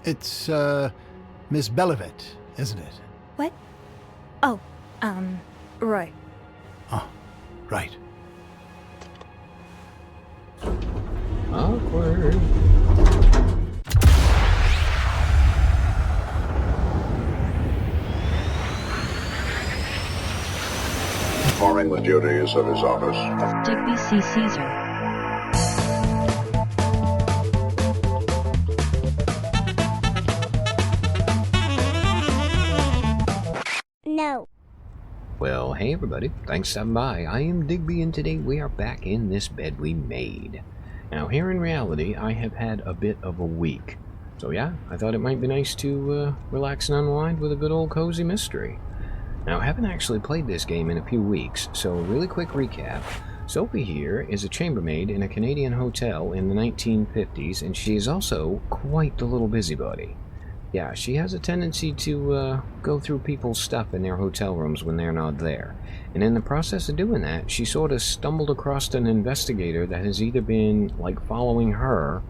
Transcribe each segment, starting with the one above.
It's, Miss Bellevitte, isn't it? What? Oh, Roy. Oh, right. Awkward. Performing the duties of his office. Digby C. Caesar. No. Well, hey everybody, thanks for stopping by. I am Digby, and today we are back in This Bed We Made. Now, here in reality, I have had a bit of a week. So yeah, I thought it might be nice to relax and unwind with a good old cozy mystery. Now, I haven't actually played this game in a few weeks, so really quick recap. Sophie here is a chambermaid in a Canadian hotel in the 1950s, and she is also quite the little busybody. Yeah, she has a tendency to go through people's stuff in their hotel rooms when they're not there. And in the process of doing that, she sort of stumbled across an investigator that has either been, like, following her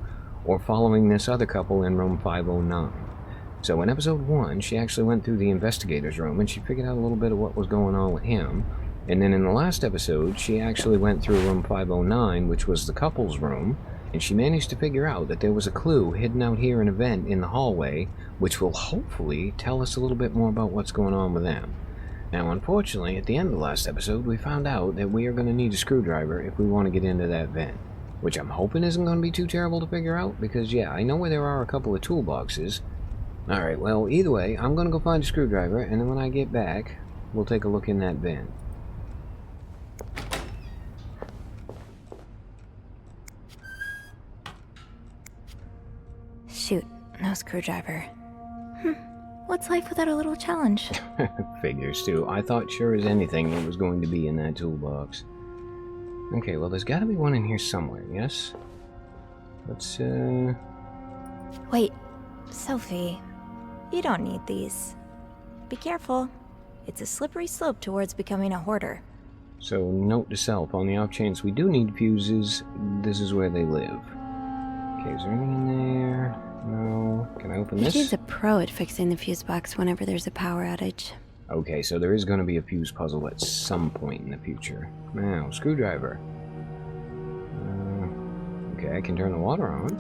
or following this other couple in room 509. So in episode 1, she actually went through the investigator's room and she figured out a little bit of what was going on with him. And then in the last episode, she actually went through room 509, which was the couple's room, and she managed to figure out that there was a clue hidden out here in a vent in the hallway, which will hopefully tell us a little bit more about what's going on with them. Now, unfortunately, at the end of the last episode, we found out that we are going to need a screwdriver if we want to get into that vent, which I'm hoping isn't going to be too terrible to figure out, because yeah, I know where there are a couple of toolboxes. Alright, well, either way, I'm going to go find a screwdriver, and then when I get back, we'll take a look in that vent. Shoot, no screwdriver. What's life without a little challenge? Figures, too. I thought sure as anything it was going to be in that toolbox. Okay, well, there's got to be one in here somewhere, yes? Let's, Wait, Sophie, you don't need these. Be careful. It's a slippery slope towards becoming a hoarder. So, note to self, on the off chance we do need fuses, this is where they live. Okay, is there anything in there? No. Can I open this? She's a pro at fixing the fuse box whenever there's a power outage. Okay, so there is going to be a fuse puzzle at some point in the future. Now, screwdriver. Okay, I can turn the water on.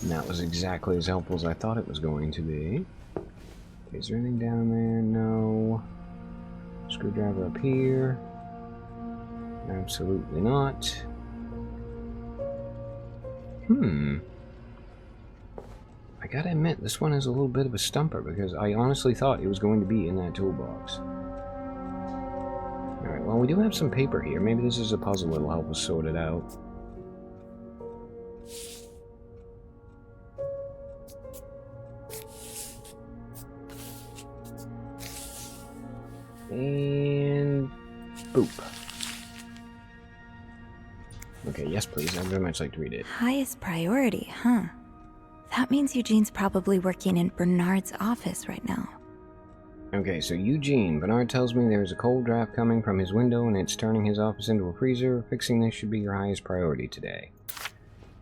And that was exactly as helpful as I thought it was going to be. Okay, is there anything down there? No. Screwdriver up here. Absolutely not. I gotta admit, this one is a little bit of a stumper because I honestly thought it was going to be in that toolbox. Alright, well, we do have some paper here. Maybe this is a puzzle that'll help us sort it out. And boop. Okay, yes please, I'd very much like to read it. Highest priority, huh? That means Eugene's probably working in Bernard's office right now. Okay, so Eugene, Bernard tells me there's a cold draft coming from his window and it's turning his office into a freezer. Fixing this should be your highest priority today.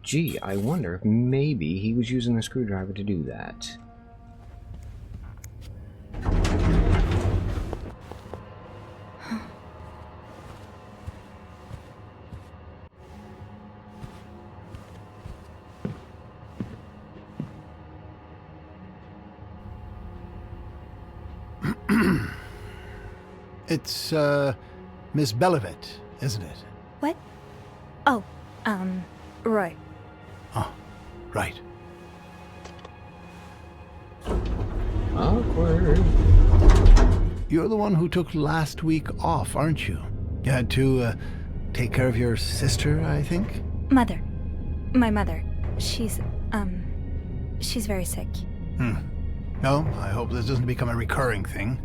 Gee, I wonder if maybe he was using the screwdriver to do that. It's, Miss Bellevitte, isn't it? What? Oh, Roy. Oh, right. Awkward. You're the one who took last week off, aren't you? You had to, take care of your sister, I think? Mother. My mother. She's very sick. No, I hope this doesn't become a recurring thing.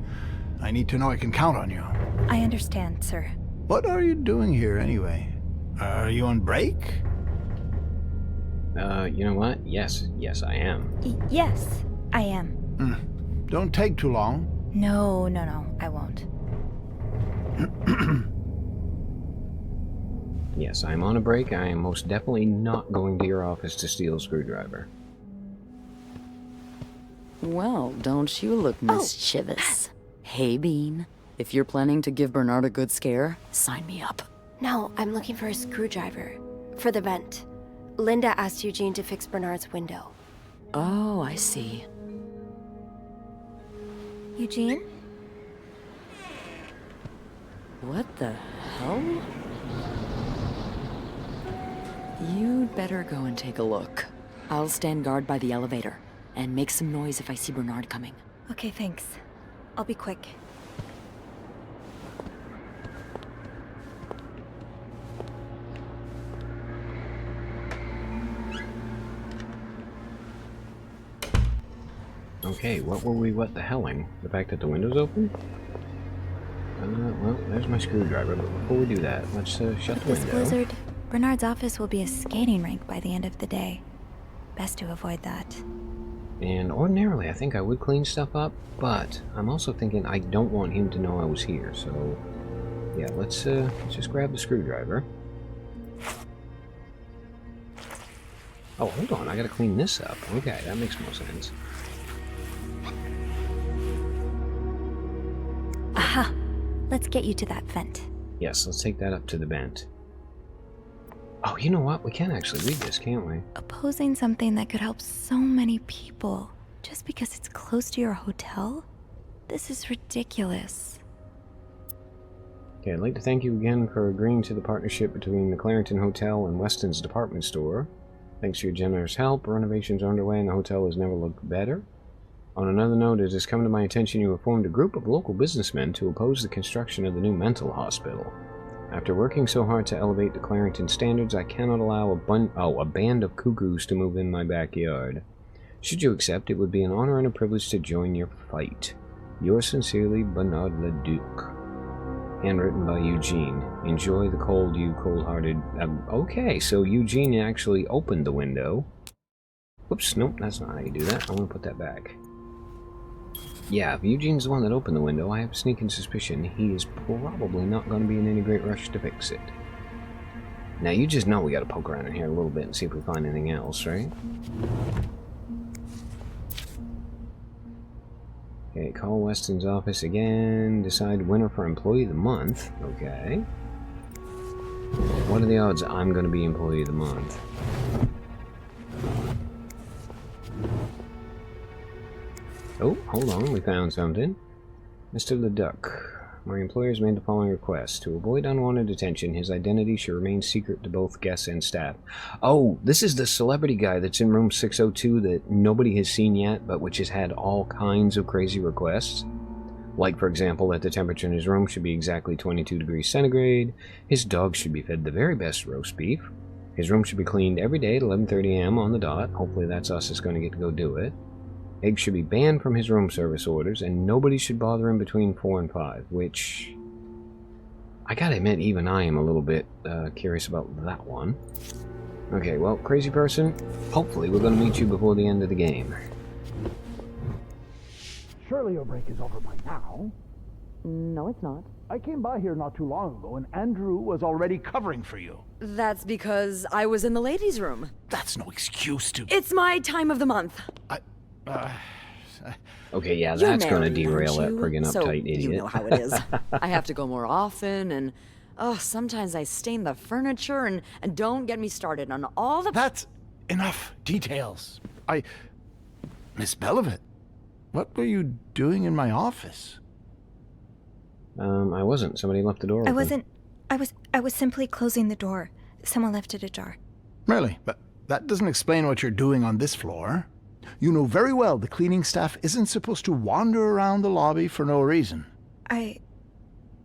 I need to know I can count on you. I understand, sir. What are you doing here, anyway? Are you on break? You know what? Yes, I am. Yes, I am. Don't take too long. No, I won't. Yes, I'm on a break. I am most definitely not going to your office to steal a screwdriver. Well, don't you look mischievous. Hey, Bean. If you're planning to give Bernard a good scare, sign me up. No, I'm looking for a screwdriver. For the vent. Linda asked Eugene to fix Bernard's window. Oh, I see. Eugene? What the hell? You'd better go and take a look. I'll stand guard by the elevator, and make some noise if I see Bernard coming. Okay, thanks. I'll be quick. Okay, what were we what the helling? The fact that the window's open? Well, there's my screwdriver, but before we do that, let's shut the This window. blizzard, Bernard's office will be a skating rink by the end of the day. Best to avoid that. And ordinarily, I think I would clean stuff up, but I'm also thinking I don't want him to know I was here, so... Yeah, let's just grab the screwdriver. Oh, hold on, I gotta clean this up. Okay, that makes more sense. Aha! Let's get you to that vent. Yes, let's take that up to the vent. Oh, you know what? We can actually read this, can't we? Opposing something that could help so many people just because it's close to your hotel? This is ridiculous. Okay, I'd like to thank you again for agreeing to the partnership between the Clarendon Hotel and Weston's department store. Thanks to your generous help, renovations are underway and the hotel has never looked better. On another note, it has come to my attention you have formed a group of local businessmen to oppose the construction of the new mental hospital. After working so hard to elevate the Clarendon standards, I cannot allow a band of cuckoos to move in my backyard. Should you accept, it would be an honor and a privilege to join your fight. Yours sincerely, Bernard Leduc. Handwritten by Eugene. Enjoy the cold, you cold-hearted... okay, so Eugene actually opened the window. Whoops, nope, that's not how you do that. I want to put that back. Yeah, if Eugene's the one that opened the window, I have a sneaking suspicion he is probably not going to be in any great rush to fix it. Now, you just know we got to poke around in here a little bit and see if we find anything else, right? Okay, call Weston's office again. Decide winner for Employee of the Month. Okay. What are the odds I'm going to be Employee of the Month? Oh, hold on, we found something. Mr. Leduc, my employer has made the following request. To avoid unwanted attention, his identity should remain secret to both guests and staff. Oh, this is the celebrity guy that's in room 602 that nobody has seen yet, but which has had all kinds of crazy requests. Like, for example, that the temperature in his room should be exactly 22 degrees centigrade, his dog should be fed the very best roast beef, his room should be cleaned every day at 11:30 a.m. on the dot. Hopefully that's us that's going to get to go do it. Eggs should be banned from his room service orders, and nobody should bother him between 4 and 5, which... I gotta admit, even I am a little bit curious about that one. Okay, well, crazy person, hopefully we're gonna meet you before the end of the game. Surely your break is over by now. No, it's not. I came by here not too long ago, and Andrew was already covering for you. That's because I was in the ladies' room. That's no excuse to... It's my time of the month. Okay, yeah, You're that's gonna married, derail aren't that friggin' you? uptight idiot. You know how it is. I have to go more often, and sometimes I stain the furniture, and don't get me started on all the... That's enough details. Miss Belivet, what were you doing in my office? I wasn't. Somebody left the door open. I wasn't. I was simply closing the door. Someone left it ajar. Really? But that doesn't explain what you're doing on this floor. You know very well the cleaning staff isn't supposed to wander around the lobby for no reason.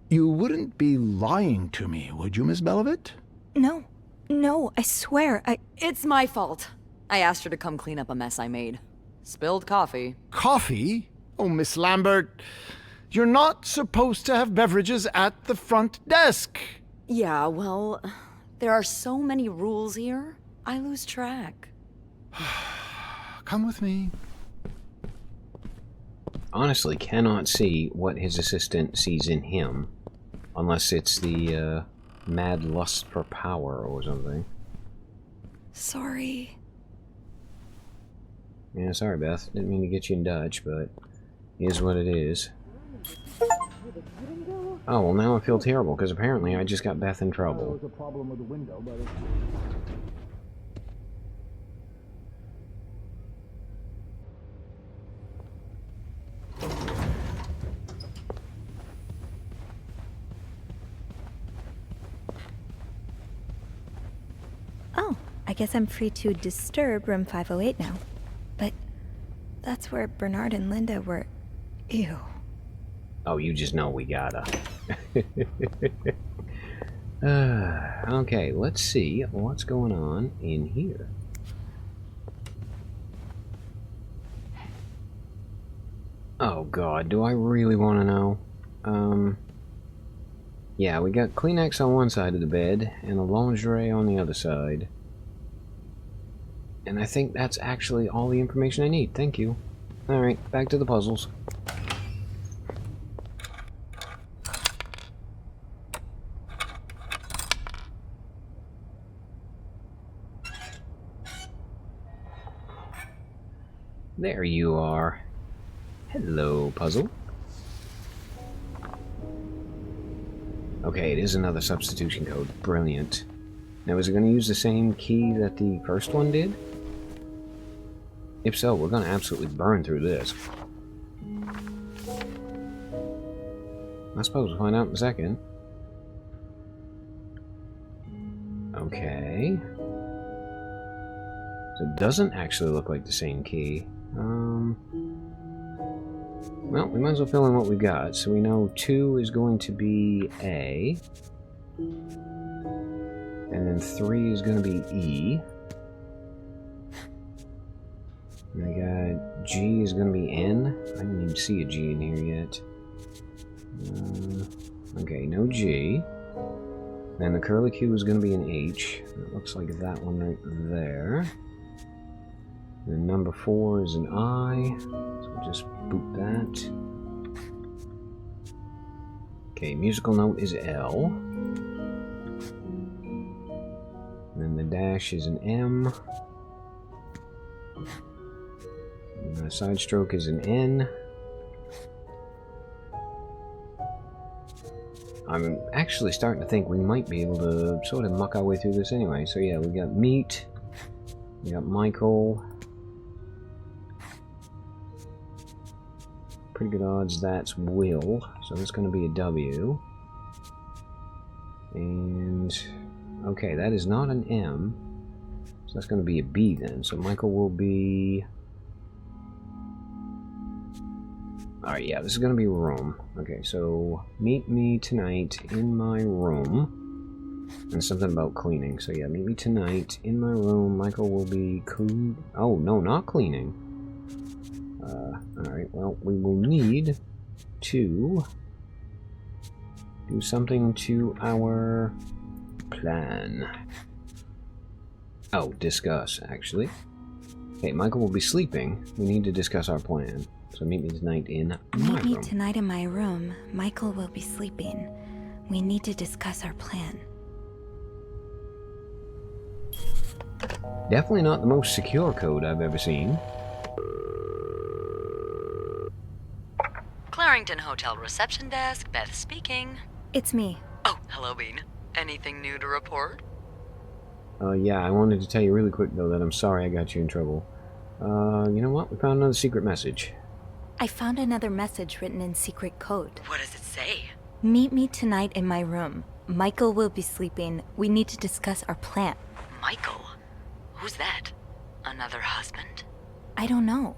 You wouldn't be lying to me, would you, Miss Belivet? No, I swear, It's my fault. I asked her to come clean up a mess I made. Spilled coffee. Coffee? Oh, Miss Lambert, you're not supposed to have beverages at the front desk. Yeah, well, there are so many rules here, I lose track. Come with me. Honestly, cannot see what his assistant sees in him, unless it's the mad lust for power or something. Sorry. Yeah, sorry, Beth. Didn't mean to get you in Dutch, but it is what it is. Oh, well, now I feel terrible, because apparently I just got Beth in trouble. a problem with the window, but Oh, I guess I'm free to disturb room 508 now. But that's where Bernard and Linda were. Ew. Oh, you just know we gotta. Okay, let's see what's going on in here. Oh god, do I really want to know? Yeah, we got Kleenex on one side of the bed and a lingerie on the other side. And I think that's actually all the information I need. Thank you. Alright, back to the puzzles. There you are. Hello, puzzle. Okay, it is another substitution code. Brilliant. Now, is it going to use the same key that the first one did? If so, we're going to absolutely burn through this. I suppose we'll find out in a second. Okay. So it doesn't actually look like the same key. Well, we might as well fill in what we got. So we know 2 is going to be A. And then 3 is going to be E. And I got G is going to be N. I didn't even see a G in here yet. Okay, no G. Then the curly Q is going to be an H. It looks like that one right there. Then number 4 is an I. So we'll just boot that. Okay, musical note is L. And then the dash is an M. And the side stroke is an N. I'm actually starting to think we might be able to sort of muck our way through this anyway. So yeah, we got meat. We got Michael. Pretty good odds that's Will. So that's going to be a W. And okay, that is not an M. So that's going to be a B then. So Michael will be... Alright, yeah, this is going to be room. Okay, so meet me tonight in my room. And something about cleaning. So yeah, meet me tonight in my room. Michael will be oh, no, not cleaning. Alright, well, we will need to do something to our plan. Oh, discuss, actually. Okay, Michael will be sleeping. We need to discuss our plan. So meet me tonight in my room. Meet me tonight in my room. Michael will be sleeping. We need to discuss our plan. Definitely not the most secure code I've ever seen. Clarington Hotel reception desk, Beth speaking. It's me. Oh, hello, Bean. Anything new to report? Yeah, I wanted to tell you really quick, though, that I'm sorry I got you in trouble. You know what? We found another secret message. I found another message written in secret code. What does it say? Meet me tonight in my room. Michael will be sleeping. We need to discuss our plan. Michael? Who's that? Another husband? I don't know.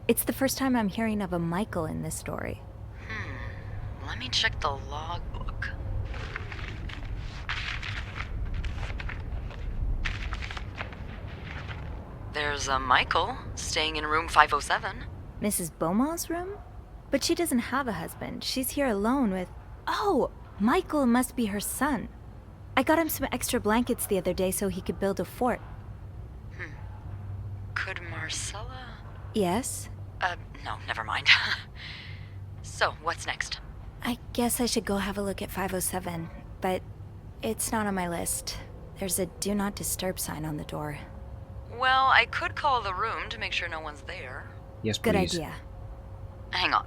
It's the first time I'm hearing of a Michael in this story. Let me check the logbook. There's a Michael staying in room 507. Mrs. Beaumont's room? But she doesn't have a husband. She's here alone with... Oh! Michael must be her son. I got him some extra blankets the other day so he could build a fort. Could Marcella... Yes? No, never mind. So, what's next? I guess I should go have a look at 507, but It's not on my list. There's a do not disturb sign on the door. Well, I could call the room to make sure no one's there. Yes, Good please. idea. Hang on.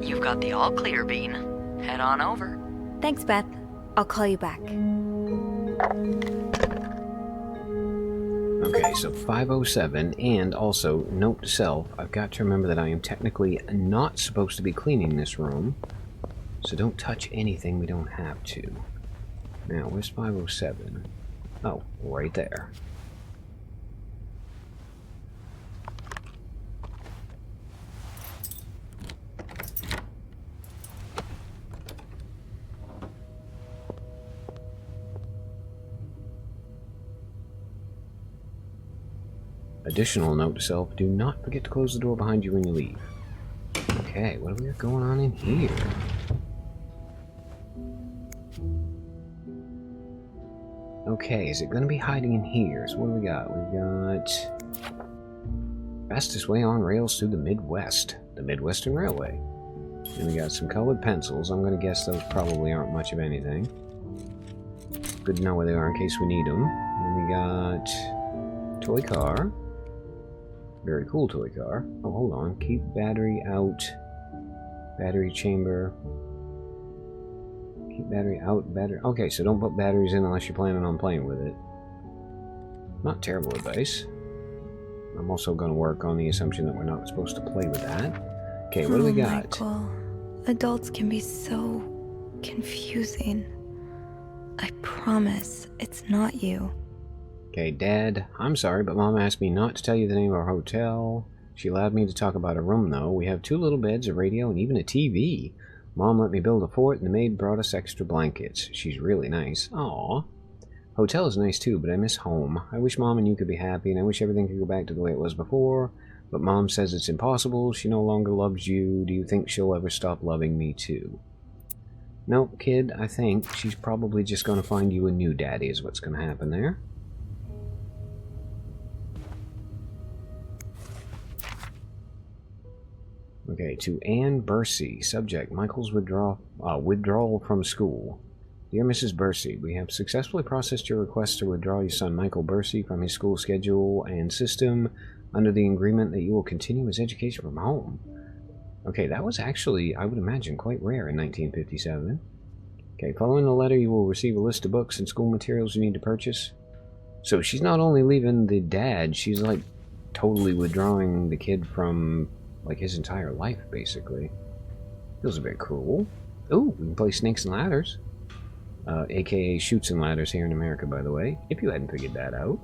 You've got the all clear, Bean. Head on over. Thanks, Beth. I'll call you back. Okay, so 507, and also, note to self, I've got to remember that I am technically not supposed to be cleaning this room, so don't touch anything we don't have to. Now, where's 507? Oh, right there. Additional note to self, do not forget to close the door behind you when you leave. Okay, what do we got going on in here? Okay, is it going to be hiding in here? So what do we got? We've got... fastest way on rails through the Midwest. The Midwestern Railway. And we got some colored pencils. I'm going to guess those probably aren't much of anything. Good to know where they are in case we need them. And then we got... toy car. Very cool toy car. Oh, hold on. Keep battery out. Battery chamber. Keep battery out. Battery. Okay, so don't put batteries in unless you're planning on playing with it. Not terrible advice. I'm also going to work on the assumption that we're not supposed to play with that. Okay, what do we got? Michael, adults can be so confusing. I promise it's not you. Okay, Dad, I'm sorry, but Mom asked me not to tell you the name of our hotel. She allowed me to talk about a room, though. We have 2 little beds, a radio, and even a TV. Mom let me build a fort, and the maid brought us extra blankets. She's really nice. Aww. Hotel is nice, too, but I miss home. I wish Mom and you could be happy, and I wish everything could go back to the way it was before. But Mom says it's impossible. She no longer loves you. Do you think she'll ever stop loving me, too? Nope, kid, I think she's probably just going to find you a new daddy is what's going to happen there. Okay, to Anne Bursey. Subject, Michael's withdrawal from school. Dear Mrs. Bursey, we have successfully processed your request to withdraw your son Michael Bursey from his school schedule and system under the agreement that you will continue his education from home. Okay, that was actually, I would imagine, quite rare in 1957. Okay, following the letter, you will receive a list of books and school materials you need to purchase. So she's not only leaving the dad, she's like totally withdrawing the kid from like his entire life, basically. Feels a bit cruel. Ooh, we can play Snakes and Ladders. AKA Shoots and Ladders here in America, by the way, if you hadn't figured that out.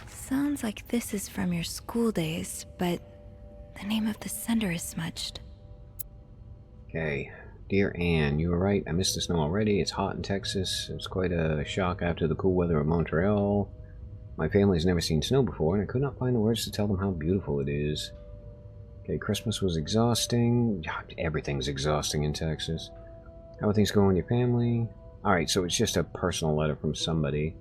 Sounds like this is from your school days, but the name of the sender is smudged. Okay. Dear Anne, you were right. I missed the snow already. It's hot in Texas. It's quite a shock after the cool weather of Montreal. My family's never seen snow before, and I could not find the words to tell them how beautiful it is. Okay, Christmas was exhausting. Everything's exhausting in Texas. How are things going with your family? Alright, so it's just a personal letter from somebody.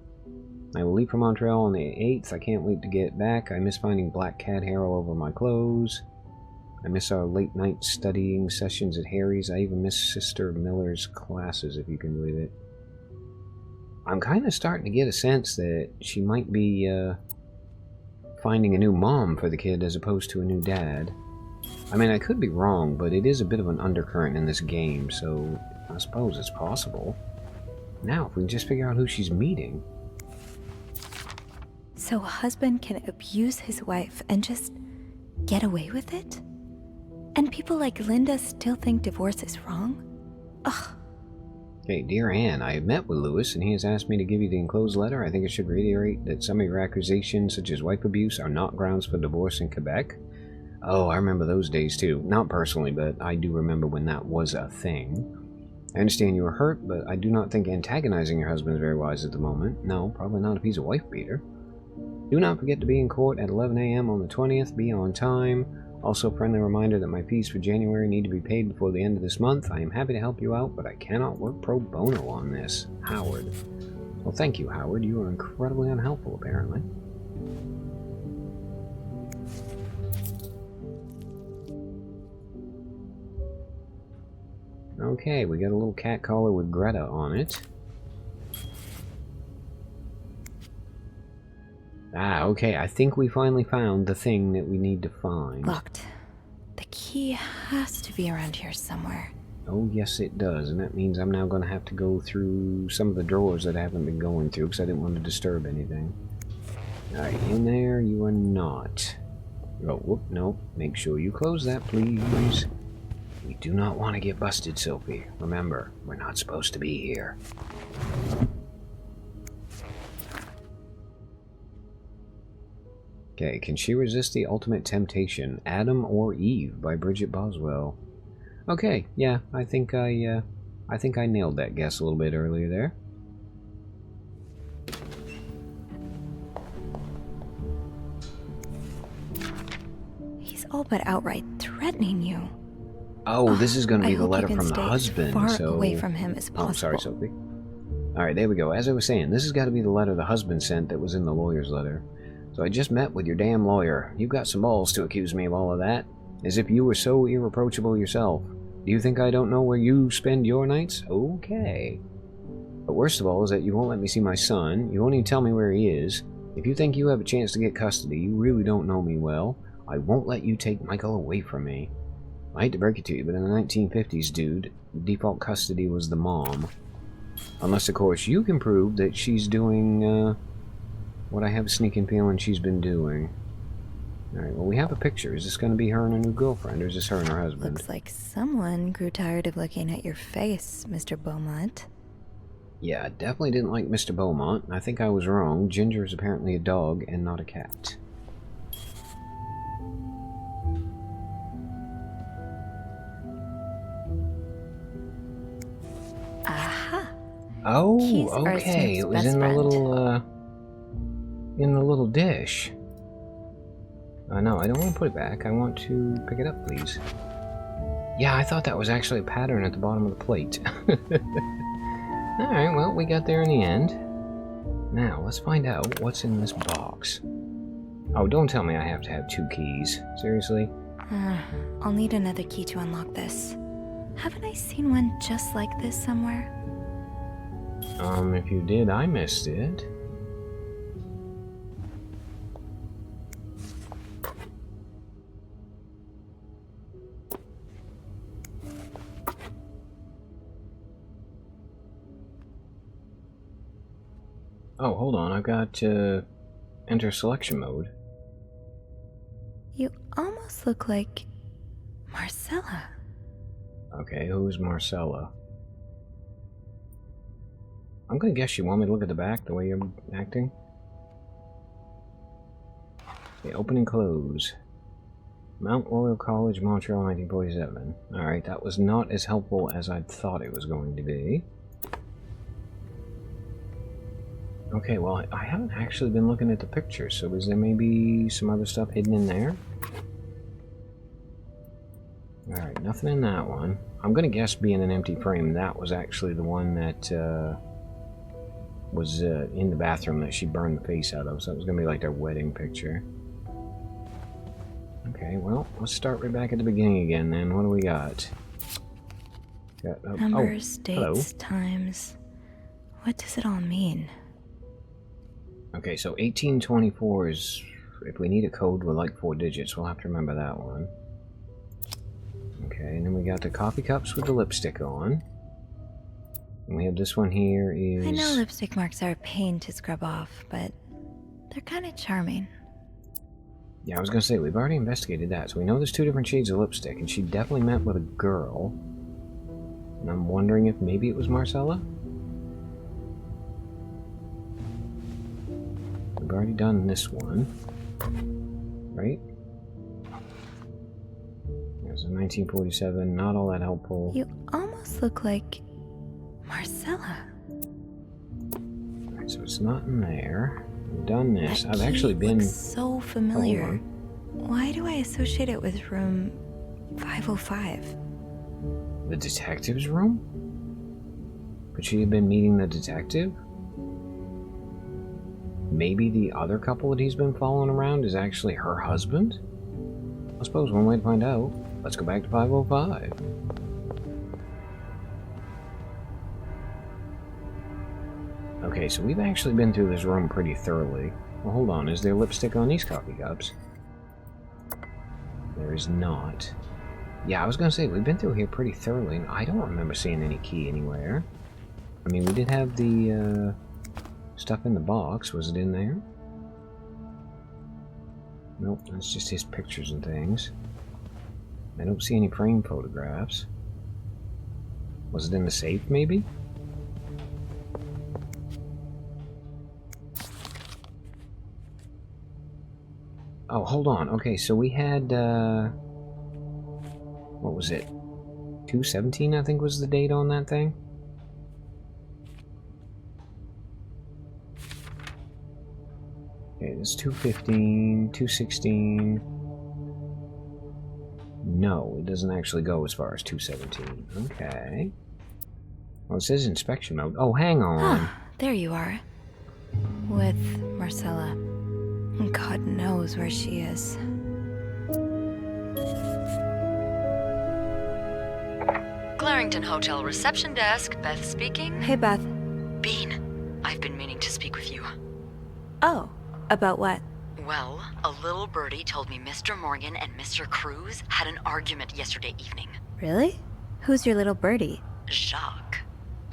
I will leave for Montreal on the 8th. I can't wait to get back. I miss finding black cat hair all over my clothes. I miss our late night studying sessions at Harry's. I even miss Sister Miller's classes, if you can believe it. I'm kind of starting to get a sense that she might be finding a new mom for the kid as opposed to a new dad. I mean, I could be wrong, but it is a bit of an undercurrent in this game, so I suppose it's possible. Now, if we can just figure out who she's meeting. So a husband can abuse his wife and just get away with it? And people like Linda still think divorce is wrong? Ugh. Okay, dear Anne, I have met with Lewis, and he has asked me to give you the enclosed letter. I think I should reiterate that some of your accusations, such as wife abuse, are not grounds for divorce in Quebec. Oh, I remember those days too. Not personally, but I do remember when that was a thing. I understand you were hurt, but I do not think antagonizing your husband is very wise at the moment. No, probably not if he's a wife beater. Do not forget to be in court at 11 a.m. on the 20th. Be on time. Also, friendly reminder that my fees for January need to be paid before the end of this month. I am happy to help you out, but I cannot work pro bono on this. Howard. Well, thank you, Howard. You are incredibly unhelpful, apparently. Okay, we got a little cat collar with Greta on it. Ah, okay, I think we finally found the thing that we need to find. Locked. The key has to be around here somewhere. Oh, yes it does, and that means I'm now going to have to go through some of the drawers that I haven't been going through because I didn't want to disturb anything. Alright, in there you are not. Oh, whoop, no. Make sure you close that, please. We do not want to get busted, Sophie. Remember, we're not supposed to be here. Okay, can she resist the ultimate temptation? Adam or Eve by Bridget Boswell. Okay, yeah, I think I nailed that guess a little bit earlier there. He's all but outright threatening you. Oh, this is going to be the letter from the stay husband, far so... away from him as possible. Oh, sorry, Sophie. Alright, there we go. As I was saying, this has got to be the letter the husband sent that was in the lawyer's letter. So I just met with your damn lawyer. You've got some balls to accuse me of all of that. As if you were so irreproachable yourself. Do you think I don't know where you spend your nights? Okay. But worst of all is that you won't let me see my son. You won't even tell me where he is. If you think you have a chance to get custody, you really don't know me well. I won't let you take Michael away from me. I hate to break it to you, but in the 1950s, dude, default custody was the mom. Unless, of course, you can prove that she's doing, what I have a sneaking feeling she's been doing. Alright, well, we have a picture. Is this going to be her and her new girlfriend, or is this her and her husband? Looks like someone grew tired of looking at your face, Mr. Beaumont. Yeah, I definitely didn't like Mr. Beaumont. I think I was wrong. Ginger is apparently a dog and not a cat. Aha! Oh, Keys are okay. Snoop's It was best in the friend. little dish. No, I don't want to put it back. I want to pick it up, please. Yeah, I thought that was actually a pattern at the bottom of the plate. Alright, well, we got there in the end. Now, let's find out what's in this box. Oh, don't tell me I have to have 2 keys. Seriously? I'll need another key to unlock this. Haven't I seen one just like this somewhere? If you did, I missed it. Oh, hold on. I've got, enter selection mode. You almost look like Marcella. Okay, who's Marcella? I'm gonna guess you want me to look at the back, the way you're acting. Okay, open and close. Mount Royal College, Montreal, 1947. Alright, that was not as helpful as I thought it was going to be. Okay, well, I haven't actually been looking at the picture, so is there maybe some other stuff hidden in there? Alright, nothing in that one. I'm gonna guess being an empty frame, that was actually the one that was in the bathroom that she burned the face out of, so it was gonna be like their wedding picture. Okay, well, let's start right back at the beginning again then. What do we got? Numbers, hello. dates, times. What does it all mean? Okay, so 1824 is... If we need a code with like 4 digits, we'll have to remember that one. Okay, and then we got the coffee cups with the lipstick on. And we have this one here is... I know lipstick marks are a pain to scrub off, but they're kind of charming. Yeah, I was gonna say, we've already investigated that, so we know there's 2 different shades of lipstick, and she definitely met with a girl. And I'm wondering if maybe it was Marcella? We've already done this one. Right? There's a 1947, not all that helpful. You almost look like Marcella. Alright, so it's not in there. We've done this. That I've key actually been... looks so familiar. Hold on. Why do I associate it with room 505? The detective's room? Could she have been meeting the detective? Maybe the other couple that he's been following around is actually her husband? I suppose one way to find out. Let's go back to 505. Okay, so we've actually been through this room pretty thoroughly. Well, hold on. Is there lipstick on these coffee cups? There is not. Yeah, I was going to say, we've been through here pretty thoroughly, and I don't remember seeing any key anywhere. I mean, we did have the stuff in the box. Was it in there? Nope, that's just his pictures and things. I don't see any frame photographs. Was it in the safe, maybe? Oh, hold on. Okay, so we had, what was it? 2/17, I think was the date on that thing? Okay, it's 2/15, 2/16. No, it doesn't actually go as far as 2/17. Okay. Well, it says inspection mode. Oh, hang on. There you are. With Marcella. God knows where she is. Clarington Hotel reception desk, Beth speaking. Hey, Beth. Bean, I've been meaning to speak with you. Oh, about what? Well, a little birdie told me Mr. Morgan and Mr. Cruz had an argument yesterday evening. Really? Who's your little birdie? Jacques.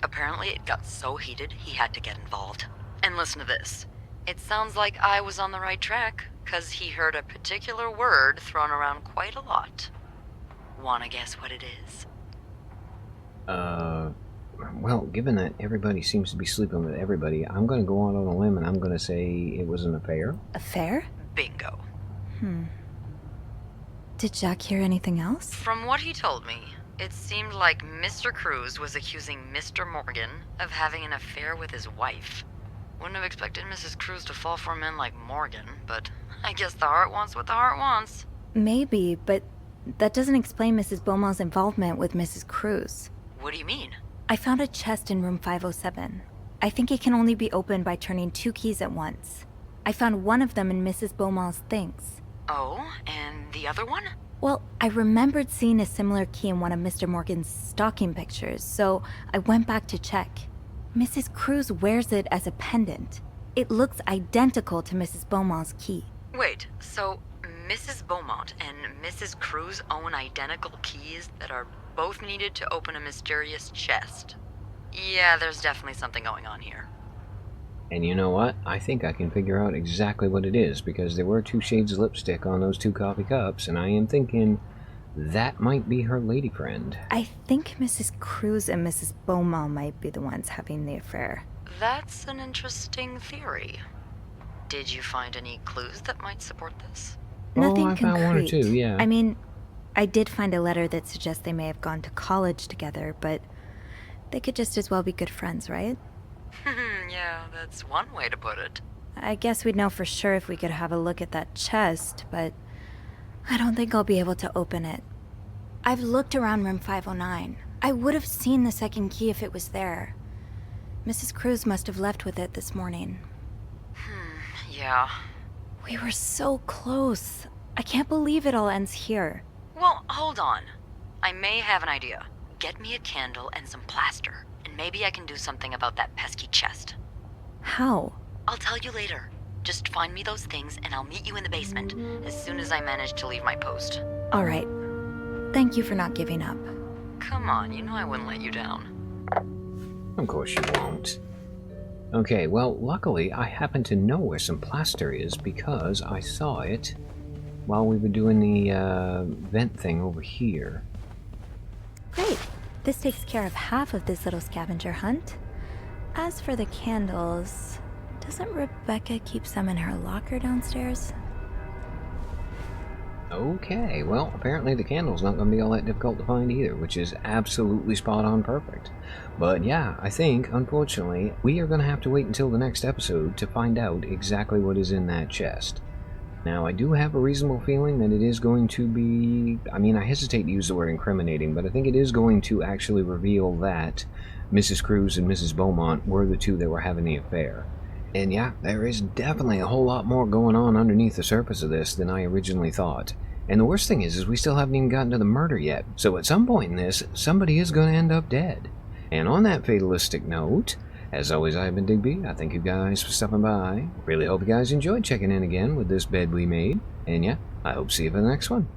Apparently it got so heated he had to get involved. And listen to this. It sounds like I was on the right track, 'cause he heard a particular word thrown around quite a lot. Wanna guess what it is? Well, given that everybody seems to be sleeping with everybody, I'm going to go out on a limb and I'm going to say it was an affair. Affair? Bingo. Did Jack hear anything else? From what he told me, it seemed like Mr. Cruz was accusing Mr. Morgan of having an affair with his wife. Wouldn't have expected Mrs. Cruz to fall for a man like Morgan, but I guess the heart wants what the heart wants. Maybe, but that doesn't explain Mrs. Beaumont's involvement with Mrs. Cruz. What do you mean? I found a chest in room 507. I think it can only be opened by turning 2 keys at once. I found one of them in Mrs. Beaumont's things. Oh, and the other one? Well, I remembered seeing a similar key in one of Mr. Morgan's stocking pictures, so I went back to check. Mrs. Cruz wears it as a pendant. It looks identical to Mrs. Beaumont's key. Wait, so Mrs. Beaumont and Mrs. Cruz own identical keys that are both needed to open a mysterious chest? Yeah, there's definitely something going on here. And you know what? I think I can figure out exactly what it is, because there were 2 shades of lipstick on those 2 coffee cups, and I am thinking that might be her lady friend. I think Mrs. Cruz and Mrs. Beaumont might be the ones having the affair. That's an interesting theory. Did you find any clues that might support this? Nothing I concrete. found 1 or 2, yeah. I mean, I did find a letter that suggests they may have gone to college together, but they could just as well be good friends, right? Yeah, that's one way to put it. I guess we'd know for sure if we could have a look at that chest, but I don't think I'll be able to open it. I've looked around room 509. I would have seen the second key if it was there. Mrs. Cruz must have left with it this morning. Yeah. We were so close. I can't believe it all ends here. Well, hold on. I may have an idea. Get me a candle and some plaster, and maybe I can do something about that pesky chest. How? I'll tell you later. Just find me those things and I'll meet you in the basement as soon as I manage to leave my post. All right. Thank you for not giving up. Come on, you know I wouldn't let you down. Of course you won't. Okay, well, luckily I happen to know where some plaster is because I saw it while we were doing the vent thing over here. Great. This takes care of half of this little scavenger hunt. As for the candles, doesn't Rebecca keep some in her locker downstairs? Okay, well, apparently the candle's not going to be all that difficult to find either, which is absolutely spot on perfect. But yeah, I think, unfortunately, we are going to have to wait until the next episode to find out exactly what is in that chest. Now, I do have a reasonable feeling that it is going to be, I mean, I hesitate to use the word incriminating, but I think it is going to actually reveal that Mrs. Cruz and Mrs. Beaumont were the two that were having the affair. And yeah, there is definitely a whole lot more going on underneath the surface of this than I originally thought. And the worst thing is we still haven't even gotten to the murder yet. So at some point in this, somebody is going to end up dead. And on that fatalistic note, as always, I've been Digby. I thank you guys for stopping by. Really hope you guys enjoyed checking in again with this bed we made. And yeah, I hope to see you for the next one.